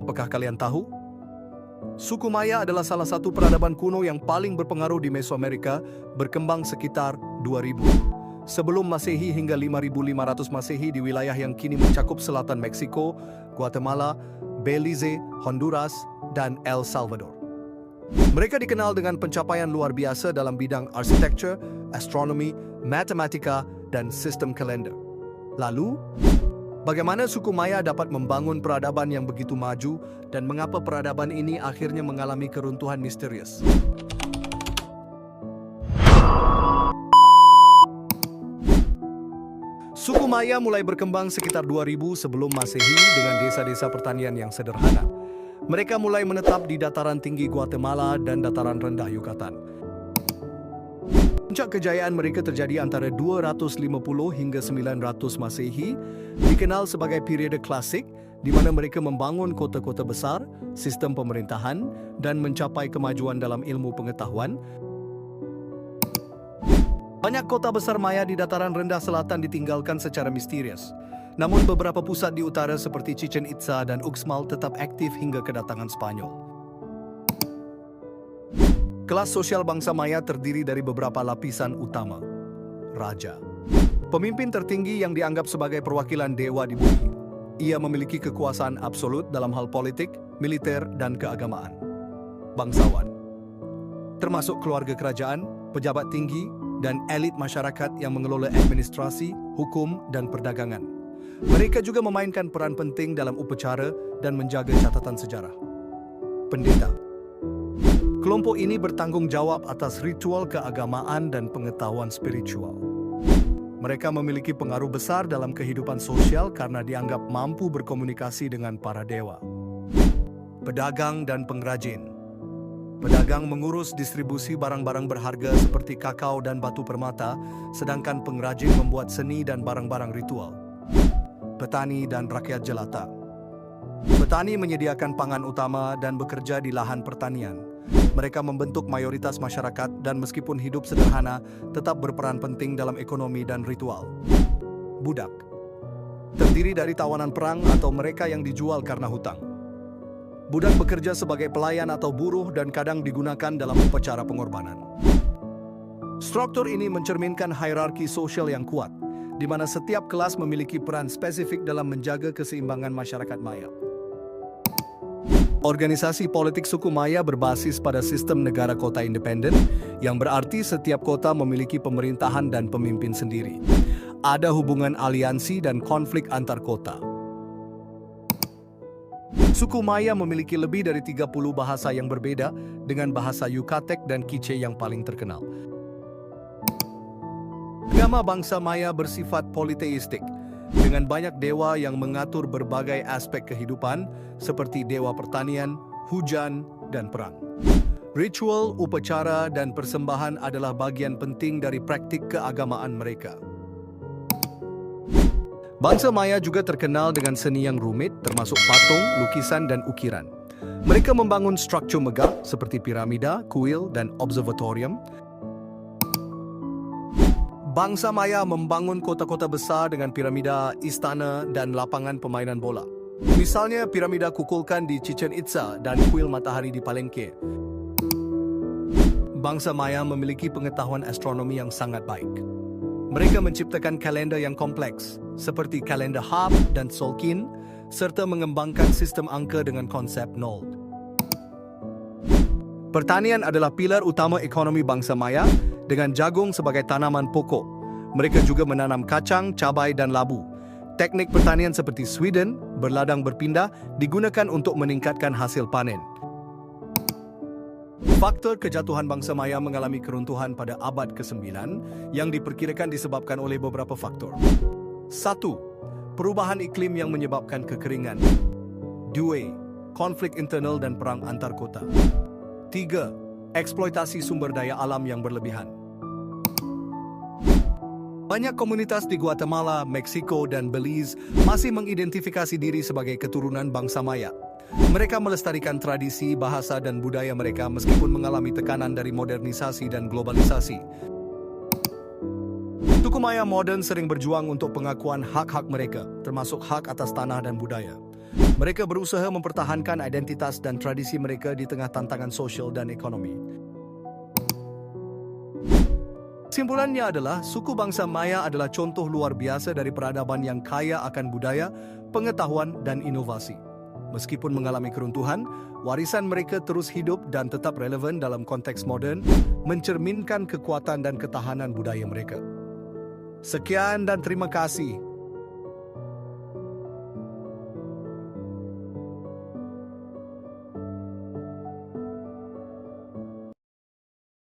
Apakah kalian tahu? Suku Maya adalah salah satu peradaban kuno yang paling berpengaruh di Mesoamerika, berkembang sekitar 2000 sebelum Masehi hingga 5500 Masehi di wilayah yang kini mencakup selatan Meksiko, Guatemala, Belize, Honduras, dan El Salvador. Mereka dikenal dengan pencapaian luar biasa dalam bidang arsitektur, astronomi, matematika, dan sistem kalender. Lalu, bagaimana suku Maya dapat membangun peradaban yang begitu maju dan mengapa peradaban ini akhirnya mengalami keruntuhan misterius? Suku Maya mulai berkembang sekitar 2000 sebelum Masehi dengan desa-desa pertanian yang sederhana. Mereka mulai menetap di dataran tinggi Guatemala dan dataran rendah Yucatan. Puncak kejayaan mereka terjadi antara 250 hingga 900 Masehi, dikenal sebagai periode klasik, di mana mereka membangun kota-kota besar, sistem pemerintahan, dan mencapai kemajuan dalam ilmu pengetahuan. Banyak kota besar Maya di dataran rendah selatan ditinggalkan secara misterius. Namun beberapa pusat di utara seperti Chichen Itza dan Uxmal tetap aktif hingga kedatangan Spanyol. Kelas sosial bangsa Maya terdiri dari beberapa lapisan utama. Raja, pemimpin tertinggi yang dianggap sebagai perwakilan dewa di bumi. Ia memiliki kekuasaan absolut dalam hal politik, militer, dan keagamaan. Bangsawan, termasuk keluarga kerajaan, pejabat tinggi, dan elit masyarakat yang mengelola administrasi, hukum, dan perdagangan. Mereka juga memainkan peran penting dalam upacara dan menjaga catatan sejarah. Pendeta, kelompok ini bertanggung jawab atas ritual keagamaan dan pengetahuan spiritual. Mereka memiliki pengaruh besar dalam kehidupan sosial karena dianggap mampu berkomunikasi dengan para dewa. Pedagang dan pengrajin, pedagang mengurus distribusi barang-barang berharga seperti kakao dan batu permata, sedangkan pengrajin membuat seni dan barang-barang ritual. Petani dan rakyat jelata, petani menyediakan pangan utama dan bekerja di lahan pertanian. Mereka membentuk mayoritas masyarakat dan meskipun hidup sederhana, tetap berperan penting dalam ekonomi dan ritual. Budak, terdiri dari tawanan perang atau mereka yang dijual karena hutang. Budak bekerja sebagai pelayan atau buruh dan kadang digunakan dalam upacara pengorbanan. Struktur ini mencerminkan hierarki sosial yang kuat, di mana setiap kelas memiliki peran spesifik dalam menjaga keseimbangan masyarakat Maya. Organisasi politik suku Maya berbasis pada sistem negara kota independen, yang berarti setiap kota memiliki pemerintahan dan pemimpin sendiri. Ada hubungan aliansi dan konflik antar kota. Suku Maya memiliki lebih dari 30 bahasa yang berbeda, dengan bahasa Yucatec dan Quiche yang paling terkenal. Agama bangsa Maya bersifat politeistik, dengan banyak dewa yang mengatur berbagai aspek kehidupan, seperti dewa pertanian, hujan, dan perang. Ritual, upacara, dan persembahan adalah bagian penting dari praktik keagamaan mereka. Bangsa Maya juga terkenal dengan seni yang rumit, termasuk patung, lukisan, dan ukiran. Mereka membangun struktur megah seperti piramida, kuil, dan observatorium. Bangsa Maya membangun kota-kota besar dengan piramida, istana, dan lapangan permainan bola. Misalnya, piramida Kukulkan di Chichen Itza dan kuil matahari di Palenque. Bangsa Maya memiliki pengetahuan astronomi yang sangat baik. Mereka menciptakan kalender yang kompleks, seperti kalender Hab dan Solkin, serta mengembangkan sistem angka dengan konsep nol. Pertanian adalah pilar utama ekonomi bangsa Maya, dengan jagung sebagai tanaman pokok. Mereka juga menanam kacang, cabai, dan labu. Teknik pertanian seperti Sweden, berladang berpindah, digunakan untuk meningkatkan hasil panen. Faktor kejatuhan bangsa Maya mengalami keruntuhan pada abad ke-9 yang diperkirakan disebabkan oleh beberapa faktor. 1. Perubahan iklim yang menyebabkan kekeringan. 2. Konflik internal dan perang antar kota. 3. Eksploitasi sumber daya alam yang berlebihan. Banyak komunitas di Guatemala, Meksiko, dan Belize masih mengidentifikasi diri sebagai keturunan bangsa Maya. Mereka melestarikan tradisi, bahasa, dan budaya mereka meskipun mengalami tekanan dari modernisasi dan globalisasi. Suku Maya modern sering berjuang untuk pengakuan hak-hak mereka, termasuk hak atas tanah dan budaya. Mereka berusaha mempertahankan identitas dan tradisi mereka di tengah tantangan sosial dan ekonomi. Kesimpulannya adalah, suku bangsa Maya adalah contoh luar biasa dari peradaban yang kaya akan budaya, pengetahuan, dan inovasi. Meskipun mengalami keruntuhan, warisan mereka terus hidup dan tetap relevan dalam konteks moden, mencerminkan kekuatan dan ketahanan budaya mereka. Sekian dan terima kasih.